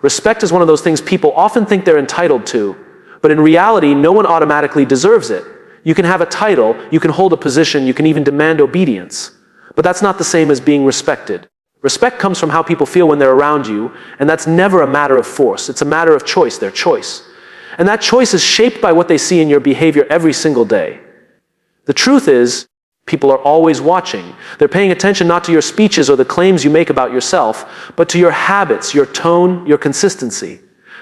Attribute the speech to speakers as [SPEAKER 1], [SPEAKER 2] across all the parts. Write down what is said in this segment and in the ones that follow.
[SPEAKER 1] Respect is one of those things people often think they're entitled to, but in reality, no one automatically deserves it. You can have a title, you can hold a position, you can even demand obedience. But that's not the same as being respected. Respect comes from how people feel when they're around you, and that's never a matter of force. It's a matter of choice, their choice. And that choice is shaped by what they see in your behavior every single day. The truth is, people are always watching. They're paying attention not to your speeches or the claims you make about yourself, but to your habits, your tone, your consistency.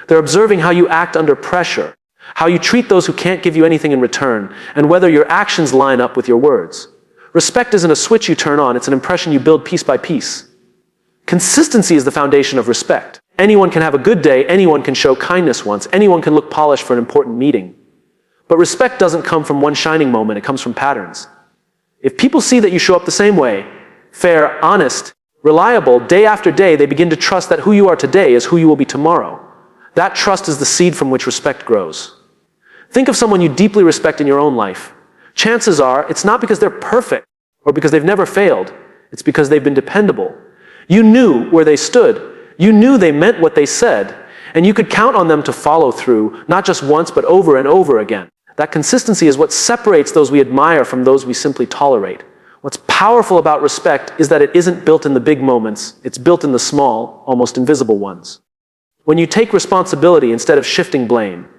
[SPEAKER 1] They're observing how you act under pressure, how you treat those who can't give you anything in return, and whether your actions line up with your words. Respect isn't a switch you turn on, it's an impression you build piece by piece. Consistency is the foundation of respect. Anyone can have a good day, anyone can show kindness once, anyone can look polished for an important meeting. But respect doesn't come from one shining moment, it comes from patterns. If people see that you show up the same way, fair, honest, reliable, day after day, they begin to trust that who you are today is who you will be tomorrow. That trust is the seed from which respect grows. Think of someone you deeply respect in your own life. Chances are, it's not because they're perfect or because they've never failed. It's because they've been dependable. You knew where they stood. You knew they meant what they said. And you could count on them to follow through, not just once, but over and over again. That consistency is what separates those we admire from those we simply tolerate. What's powerful about respect is that it isn't built in the big moments. It's built in the small, almost invisible ones. When you take responsibility instead of shifting blame.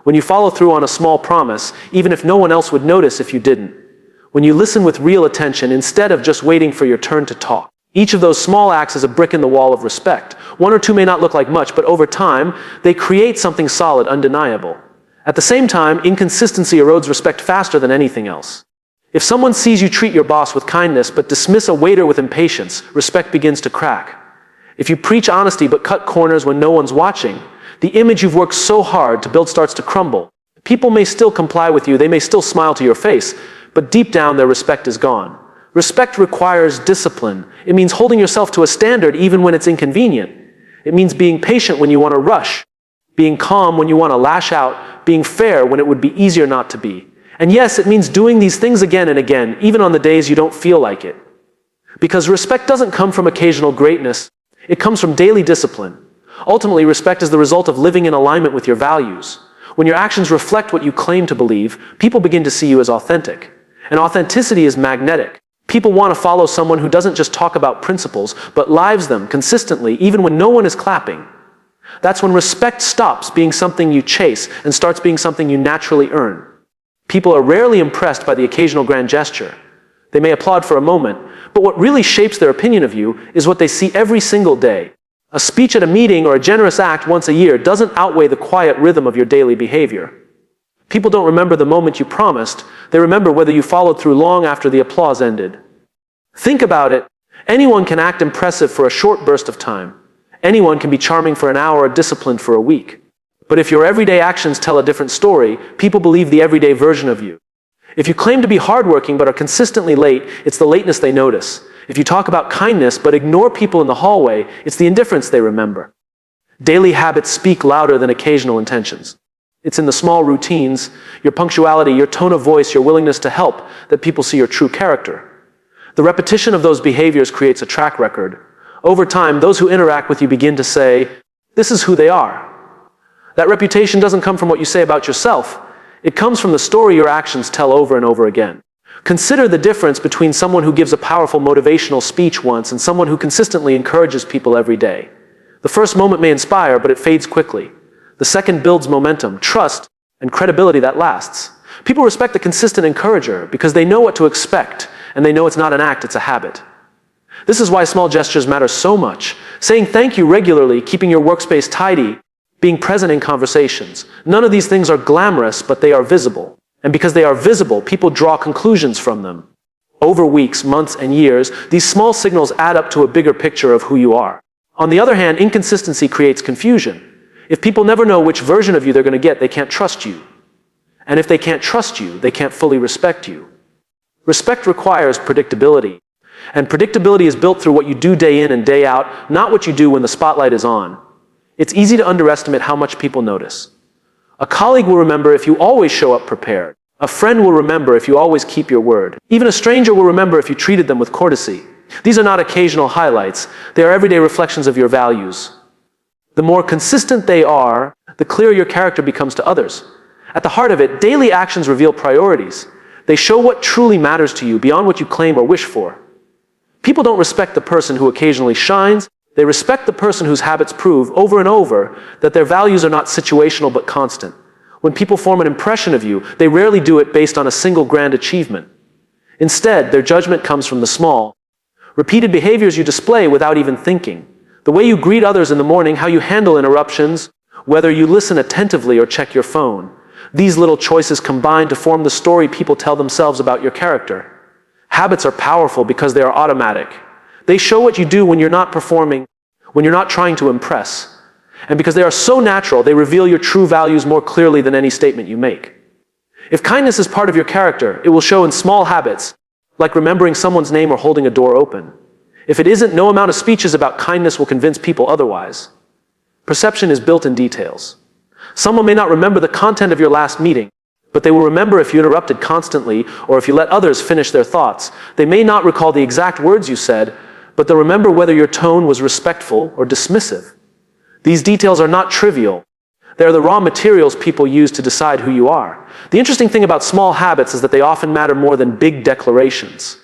[SPEAKER 1] When you follow through on a small promise, even if no one else would notice if you didn't. When you listen with real attention instead of just waiting for your turn to talk. Each of those small acts is a brick in the wall of respect. One or two may not look like much, but over time, they create something solid, undeniable. At the same time, inconsistency erodes respect faster than anything else. If someone sees you treat your boss with kindness but dismiss a waiter with impatience, respect begins to crack. If you preach honesty but cut corners when no one's watching, the image you've worked so hard to build starts to crumble. People may still comply with you, they may still smile to your face, but deep down their respect is gone. Respect requires discipline. It means holding yourself to a standard even when it's inconvenient. It means being patient when you want to rush, being calm when you want to lash out, being fair when it would be easier not to be. And yes, it means doing these things again and again, even on the days you don't feel like it. Because respect doesn't come from occasional greatness, it comes from daily discipline. Ultimately, respect is the result of living in alignment with your values. When your actions reflect what you claim to believe, people begin to see you as authentic. And authenticity is magnetic. People want to follow someone who doesn't just talk about principles, but lives them consistently, even when no one is clapping. That's when respect stops being something you chase and starts being something you naturally earn. People are rarely impressed by the occasional grand gesture. They may applaud for a moment, but what really shapes their opinion of you is what they see every single day. A speech at a meeting or a generous act once a year doesn't outweigh the quiet rhythm of your daily behavior. People don't remember the moment you promised, they remember whether you followed through long after the applause ended. Think about it. Anyone can act impressive for a short burst of time. Anyone can be charming for an hour or disciplined for a week. But if your everyday actions tell a different story, people believe the everyday version of you. If you claim to be hardworking but are consistently late, it's the lateness they notice. If you talk about kindness but ignore people in the hallway, it's the indifference they remember. Daily habits speak louder than occasional intentions. It's in the small routines, your punctuality, your tone of voice, your willingness to help, that people see your true character. The repetition of those behaviors creates a track record. Over time, those who interact with you begin to say, this is who they are. That reputation doesn't come from what you say about yourself. It comes from the story your actions tell over and over again. Consider the difference between someone who gives a powerful motivational speech once and someone who consistently encourages people every day. The first moment may inspire, but it fades quickly. The second builds momentum, trust, and credibility that lasts. People respect the consistent encourager because they know what to expect, and they know it's not an act, it's a habit. This is why small gestures matter so much. Saying thank you regularly, keeping your workspace tidy, being present in conversations. None of these things are glamorous, but they are visible. And because they are visible, people draw conclusions from them. Over weeks, months, and years, these small signals add up to a bigger picture of who you are. On the other hand, inconsistency creates confusion. If people never know which version of you they're going to get, they can't trust you. And if they can't trust you, they can't fully respect you. Respect requires predictability. And predictability is built through what you do day in and day out, not what you do when the spotlight is on. It's easy to underestimate how much people notice. A colleague will remember if you always show up prepared. A friend will remember if you always keep your word. Even a stranger will remember if you treated them with courtesy. These are not occasional highlights. They are everyday reflections of your values. The more consistent they are, the clearer your character becomes to others. At the heart of it, daily actions reveal priorities. They show what truly matters to you beyond what you claim or wish for. People don't respect the person who occasionally shines. They respect the person whose habits prove over and over that their values are not situational but constant. When people form an impression of you, they rarely do it based on a single grand achievement. Instead, their judgment comes from the small, repeated behaviors you display without even thinking. The way you greet others in the morning, how you handle interruptions, whether you listen attentively or check your phone. These little choices combine to form the story people tell themselves about your character. Habits are powerful because they are automatic. They show what you do when you're not performing, when you're not trying to impress. And because they are so natural, they reveal your true values more clearly than any statement you make. If kindness is part of your character, it will show in small habits, like remembering someone's name or holding a door open. If it isn't, no amount of speeches about kindness will convince people otherwise. Perception is built in details. Someone may not remember the content of your last meeting, but they will remember if you interrupted constantly or if you let others finish their thoughts. They may not recall the exact words you said, but they'll remember whether your tone was respectful or dismissive. These details are not trivial. They're the raw materials people use to decide who you are. The interesting thing about small habits is that they often matter more than big declarations.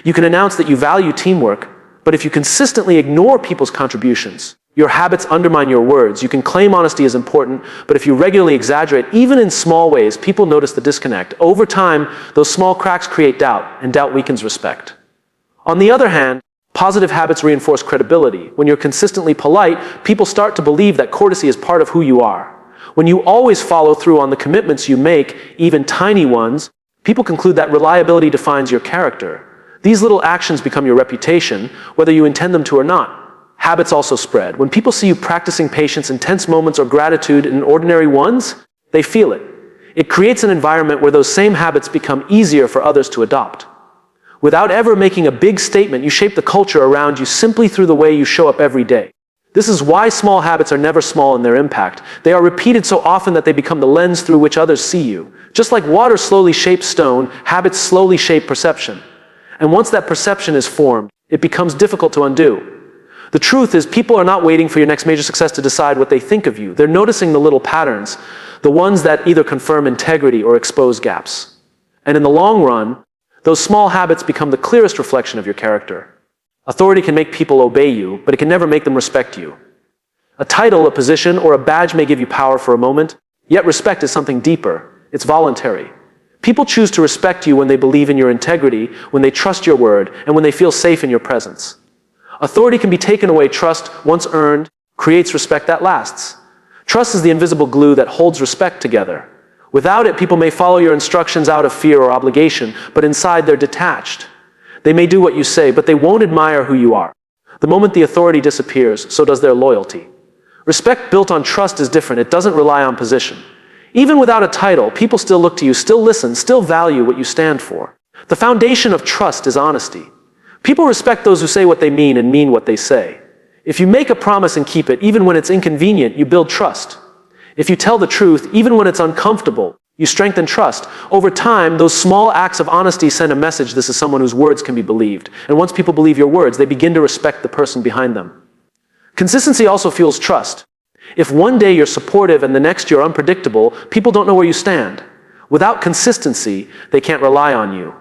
[SPEAKER 1] You can announce that you value teamwork, but if you consistently ignore people's contributions, your habits undermine your words. You can claim honesty is important, but if you regularly exaggerate, even in small ways, people notice the disconnect. Over time, those small cracks create doubt, and doubt weakens respect. On the other hand, positive habits reinforce credibility. When you're consistently polite, people start to believe that courtesy is part of who you are. When you always follow through on the commitments you make, even tiny ones, people conclude that reliability defines your character. These little actions become your reputation, whether you intend them to or not. Habits also spread. When people see you practicing patience in tense moments or gratitude in ordinary ones, they feel it. It creates an environment where those same habits become easier for others to adopt. Without ever making a big statement, you shape the culture around you simply through the way you show up every day. This is why small habits are never small in their impact. They are repeated so often that they become the lens through which others see you. Just like water slowly shapes stone, habits slowly shape perception. And once that perception is formed, it becomes difficult to undo. The truth is, people are not waiting for your next major success to decide what they think of you. They're noticing the little patterns, the ones that either confirm integrity or expose gaps. And in the long run, those small habits become the clearest reflection of your character. Authority can make people obey you, but it can never make them respect you. A title, a position, or a badge may give you power for a moment, yet respect is something deeper. It's voluntary. People choose to respect you when they believe in your integrity, when they trust your word, and when they feel safe in your presence. Authority can be taken away. Trust, once earned, creates respect that lasts. Trust is the invisible glue that holds respect together. Without it, people may follow your instructions out of fear or obligation, but inside they're detached. They may do what you say, but they won't admire who you are. The moment the authority disappears, so does their loyalty. Respect built on trust is different. It doesn't rely on position. Even without a title, people still look to you, still listen, still value what you stand for. The foundation of trust is honesty. People respect those who say what they mean and mean what they say. If you make a promise and keep it, even when it's inconvenient, you build trust. If you tell the truth, even when it's uncomfortable, you strengthen trust. Over time, those small acts of honesty send a message: this is someone whose words can be believed. And once people believe your words, they begin to respect the person behind them. Consistency also fuels trust. If one day you're supportive and the next you're unpredictable, people don't know where you stand. Without consistency, they can't rely on you.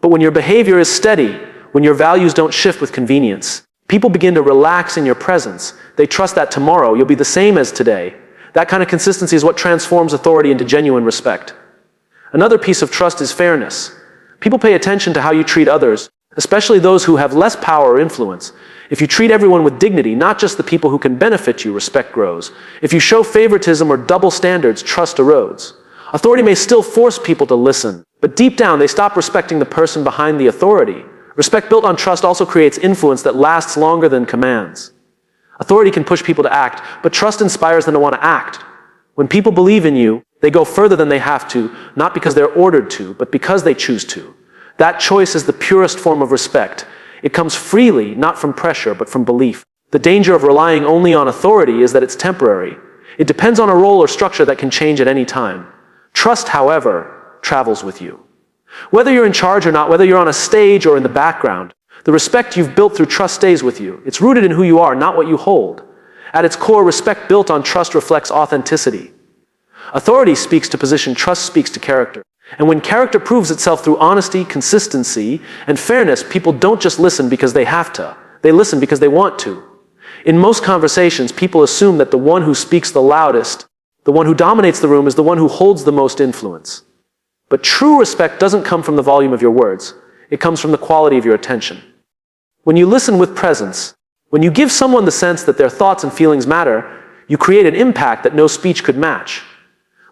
[SPEAKER 1] But when your behavior is steady, when your values don't shift with convenience, people begin to relax in your presence. They trust that tomorrow you'll be the same as today. That kind of consistency is what transforms authority into genuine respect. Another piece of trust is fairness. People pay attention to how you treat others, especially those who have less power or influence. If you treat everyone with dignity, not just the people who can benefit you, respect grows. If you show favoritism or double standards, trust erodes. Authority may still force people to listen, but deep down they stop respecting the person behind the authority. Respect built on trust also creates influence that lasts longer than commands. Authority can push people to act, but trust inspires them to want to act. When people believe in you, they go further than they have to, not because they're ordered to, but because they choose to. That choice is the purest form of respect. It comes freely, not from pressure, but from belief. The danger of relying only on authority is that it's temporary. It depends on a role or structure that can change at any time. Trust, however, travels with you. Whether you're in charge or not, whether you're on a stage or in the background, the respect you've built through trust stays with you. It's rooted in who you are, not what you hold. At its core, respect built on trust reflects authenticity. Authority speaks to position, trust speaks to character. And when character proves itself through honesty, consistency, and fairness, people don't just listen because they have to. They listen because they want to. In most conversations, people assume that the one who speaks the loudest, the one who dominates the room, is the one who holds the most influence. But true respect doesn't come from the volume of your words. It comes from the quality of your attention. When you listen with presence, when you give someone the sense that their thoughts and feelings matter, you create an impact that no speech could match.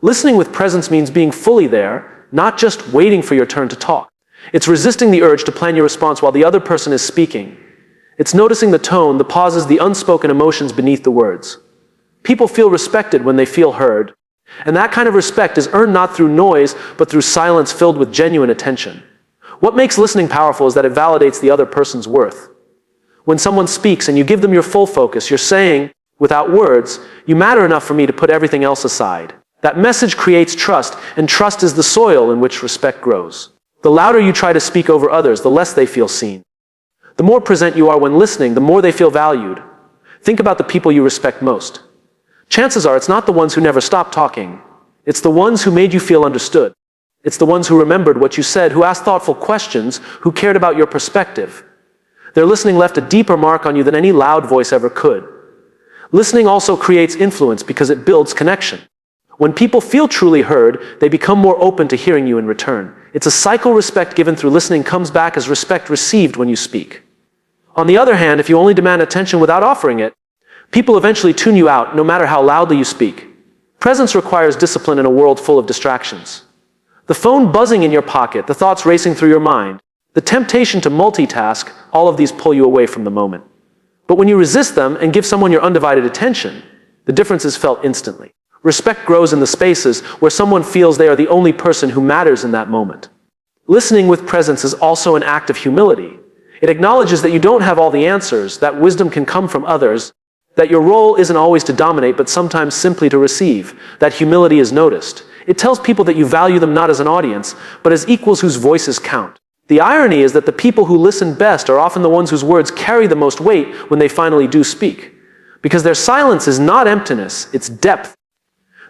[SPEAKER 1] Listening with presence means being fully there, not just waiting for your turn to talk. It's resisting the urge to plan your response while the other person is speaking. It's noticing the tone, the pauses, the unspoken emotions beneath the words. People feel respected when they feel heard. And that kind of respect is earned not through noise, but through silence filled with genuine attention. What makes listening powerful is that it validates the other person's worth. When someone speaks and you give them your full focus, you're saying, without words, "You matter enough for me to put everything else aside." That message creates trust, and trust is the soil in which respect grows. The louder you try to speak over others, the less they feel seen. The more present you are when listening, the more they feel valued. Think about the people you respect most. Chances are it's not the ones who never stop talking. It's the ones who made you feel understood. It's the ones who remembered what you said, who asked thoughtful questions, who cared about your perspective. Their listening left a deeper mark on you than any loud voice ever could. Listening also creates influence because it builds connection. When people feel truly heard, they become more open to hearing you in return. It's a cycle. Respect given through listening comes back as respect received when you speak. On the other hand, if you only demand attention without offering it, people eventually tune you out, no matter how loudly you speak. Presence requires discipline in a world full of distractions. The phone buzzing in your pocket, the thoughts racing through your mind, the temptation to multitask, all of these pull you away from the moment. But when you resist them and give someone your undivided attention, the difference is felt instantly. Respect grows in the spaces where someone feels they are the only person who matters in that moment. Listening with presence is also an act of humility. It acknowledges that you don't have all the answers, that wisdom can come from others, that your role isn't always to dominate, but sometimes simply to receive, that humility is noticed. It tells people that you value them not as an audience, but as equals whose voices count. The irony is that the people who listen best are often the ones whose words carry the most weight when they finally do speak. Because their silence is not emptiness, it's depth.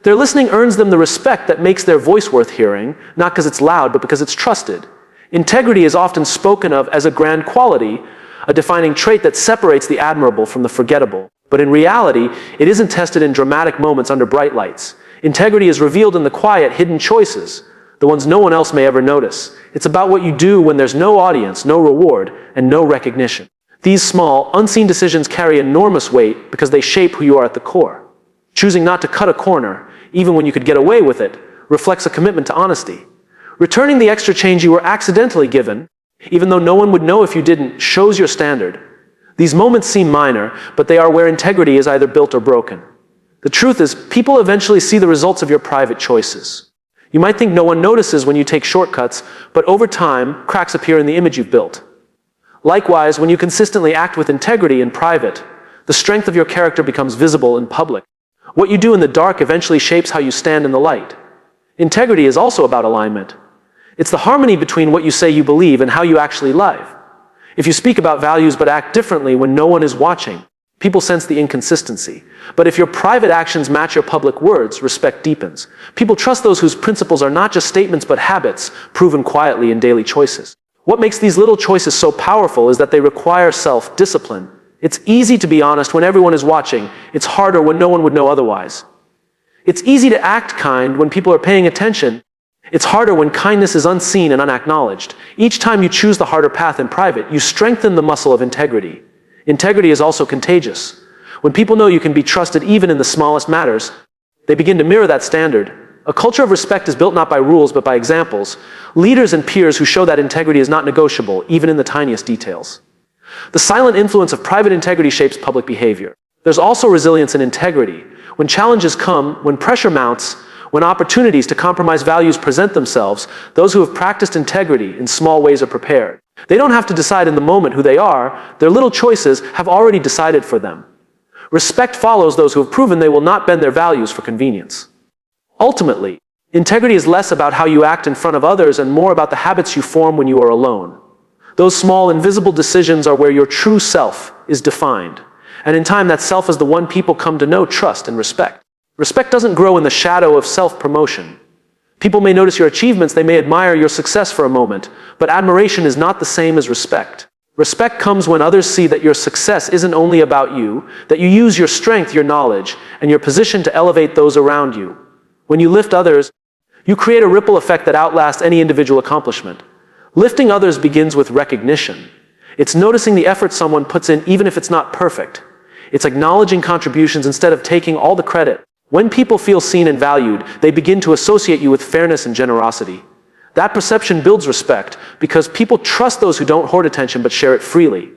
[SPEAKER 1] Their listening earns them the respect that makes their voice worth hearing, not because it's loud, but because it's trusted. Integrity is often spoken of as a grand quality, a defining trait that separates the admirable from the forgettable. But in reality, it isn't tested in dramatic moments under bright lights. Integrity is revealed in the quiet, hidden choices, the ones no one else may ever notice. It's about what you do when there's no audience, no reward, and no recognition. These small, unseen decisions carry enormous weight because they shape who you are at the core. Choosing not to cut a corner, even when you could get away with it, reflects a commitment to honesty. Returning the extra change you were accidentally given, even though no one would know if you didn't, shows your standard. These moments seem minor, but they are where integrity is either built or broken. The truth is, people eventually see the results of your private choices. You might think no one notices when you take shortcuts, but over time, cracks appear in the image you've built. Likewise, when you consistently act with integrity in private, the strength of your character becomes visible in public. What you do in the dark eventually shapes how you stand in the light. Integrity is also about alignment. It's the harmony between what you say you believe and how you actually live. If you speak about values but act differently when no one is watching, people sense the inconsistency. But if your private actions match your public words, respect deepens. People trust those whose principles are not just statements but habits, proven quietly in daily choices. What makes these little choices so powerful is that they require self-discipline. It's easy to be honest when everyone is watching. It's harder when no one would know otherwise. It's easy to act kind when people are paying attention. It's harder when kindness is unseen and unacknowledged. Each time you choose the harder path in private, you strengthen the muscle of integrity. Integrity is also contagious. When people know you can be trusted even in the smallest matters, they begin to mirror that standard. A culture of respect is built not by rules but by examples. Leaders and peers who show that integrity is not negotiable, even in the tiniest details. The silent influence of private integrity shapes public behavior. There's also resilience in integrity. When challenges come, when pressure mounts, when opportunities to compromise values present themselves, those who have practiced integrity in small ways are prepared. They don't have to decide in the moment who they are. Their little choices have already decided for them. Respect follows those who have proven they will not bend their values for convenience. Ultimately, integrity is less about how you act in front of others and more about the habits you form when you are alone. Those small, invisible decisions are where your true self is defined. And in time, that self is the one people come to know, trust, and respect. Respect doesn't grow in the shadow of self-promotion. People may notice your achievements, they may admire your success for a moment, but admiration is not the same as respect. Respect comes when others see that your success isn't only about you, that you use your strength, your knowledge, and your position to elevate those around you. When you lift others, you create a ripple effect that outlasts any individual accomplishment. Lifting others begins with recognition. It's noticing the effort someone puts in even if it's not perfect. It's acknowledging contributions instead of taking all the credit. When people feel seen and valued, they begin to associate you with fairness and generosity. That perception builds respect because people trust those who don't hoard attention but share it freely.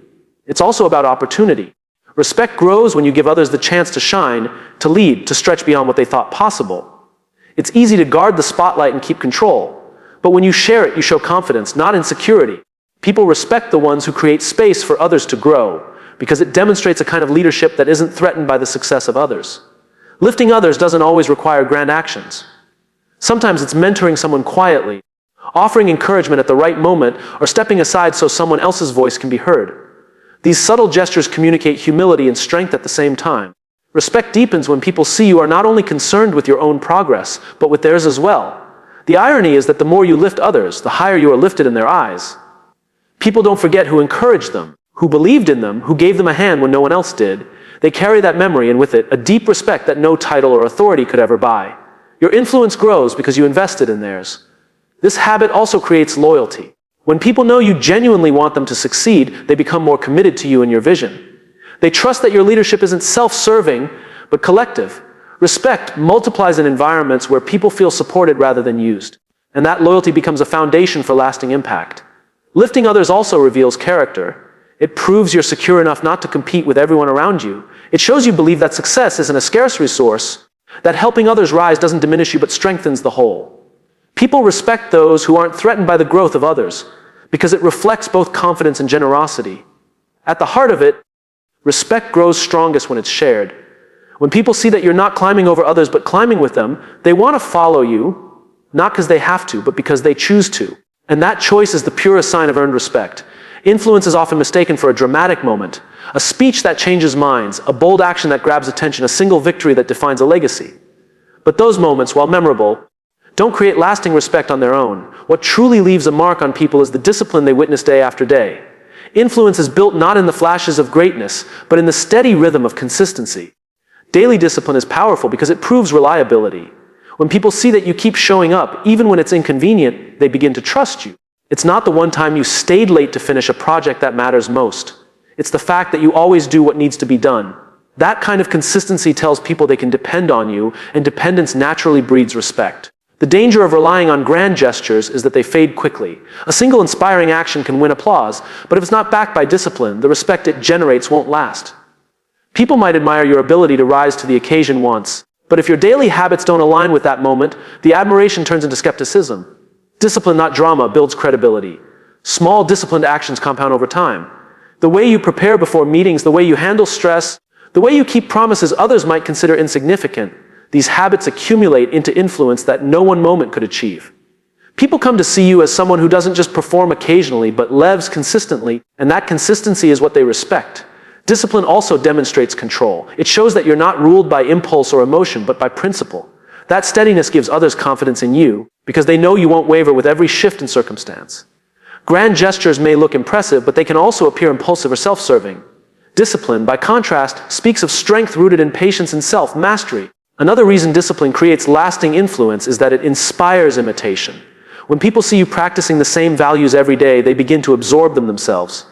[SPEAKER 1] It's also about opportunity. Respect grows when you give others the chance to shine, to lead, to stretch beyond what they thought possible. It's easy to guard the spotlight and keep control, but when you share it, you show confidence, not insecurity. People respect the ones who create space for others to grow because it demonstrates a kind of leadership that isn't threatened by the success of others. Lifting others doesn't always require grand actions. Sometimes it's mentoring someone quietly, offering encouragement at the right moment, or stepping aside so someone else's voice can be heard. These subtle gestures communicate humility and strength at the same time. Respect deepens when people see you are not only concerned with your own progress, but with theirs as well. The irony is that the more you lift others, the higher you are lifted in their eyes. People don't forget who encouraged them, who believed in them, who gave them a hand when no one else did. They carry that memory and with it a deep respect that no title or authority could ever buy. Your influence grows because you invested in theirs. This habit also creates loyalty. When people know you genuinely want them to succeed, they become more committed to you and your vision. They trust that your leadership isn't self-serving, but collective. Respect multiplies in environments where people feel supported rather than used. And that loyalty becomes a foundation for lasting impact. Lifting others also reveals character. It proves you're secure enough not to compete with everyone around you. It shows you believe that success isn't a scarce resource, that helping others rise doesn't diminish you but strengthens the whole. People respect those who aren't threatened by the growth of others because it reflects both confidence and generosity. At the heart of it, respect grows strongest when it's shared. When people see that you're not climbing over others but climbing with them, they want to follow you, not because they have to, but because they choose to. And that choice is the purest sign of earned respect. Influence is often mistaken for a dramatic moment, a speech that changes minds, a bold action that grabs attention, a single victory that defines a legacy. But those moments, while memorable, don't create lasting respect on their own. What truly leaves a mark on people is the discipline they witness day after day. Influence is built not in the flashes of greatness, but in the steady rhythm of consistency. Daily discipline is powerful because it proves reliability. When people see that you keep showing up, even when it's inconvenient, they begin to trust you. It's not the one time you stayed late to finish a project that matters most. It's the fact that you always do what needs to be done. That kind of consistency tells people they can depend on you, and dependence naturally breeds respect. The danger of relying on grand gestures is that they fade quickly. A single inspiring action can win applause, but if it's not backed by discipline, the respect it generates won't last. People might admire your ability to rise to the occasion once, but if your daily habits don't align with that moment, the admiration turns into skepticism. Discipline, not drama, builds credibility. Small, disciplined actions compound over time. The way you prepare before meetings, the way you handle stress, the way you keep promises others might consider insignificant, these habits accumulate into influence that no one moment could achieve. People come to see you as someone who doesn't just perform occasionally, but lives consistently, and that consistency is what they respect. Discipline also demonstrates control. It shows that you're not ruled by impulse or emotion, but by principle. That steadiness gives others confidence in you, because they know you won't waver with every shift in circumstance. Grand gestures may look impressive, but they can also appear impulsive or self-serving. Discipline, by contrast, speaks of strength rooted in patience and self-mastery. Another reason discipline creates lasting influence is that it inspires imitation. When people see you practicing the same values every day, they begin to absorb them themselves.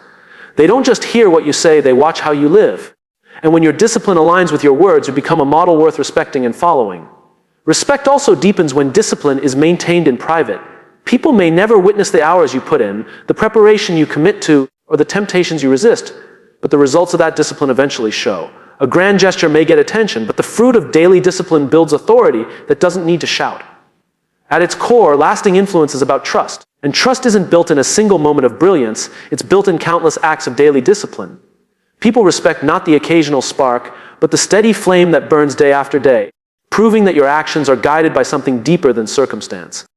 [SPEAKER 1] They don't just hear what you say, they watch how you live. And when your discipline aligns with your words, you become a model worth respecting and following. Respect also deepens when discipline is maintained in private. People may never witness the hours you put in, the preparation you commit to, or the temptations you resist, but the results of that discipline eventually show. A grand gesture may get attention, but the fruit of daily discipline builds authority that doesn't need to shout. At its core, lasting influence is about trust. And trust isn't built in a single moment of brilliance, it's built in countless acts of daily discipline. People respect not the occasional spark, but the steady flame that burns day after day, proving that your actions are guided by something deeper than circumstance.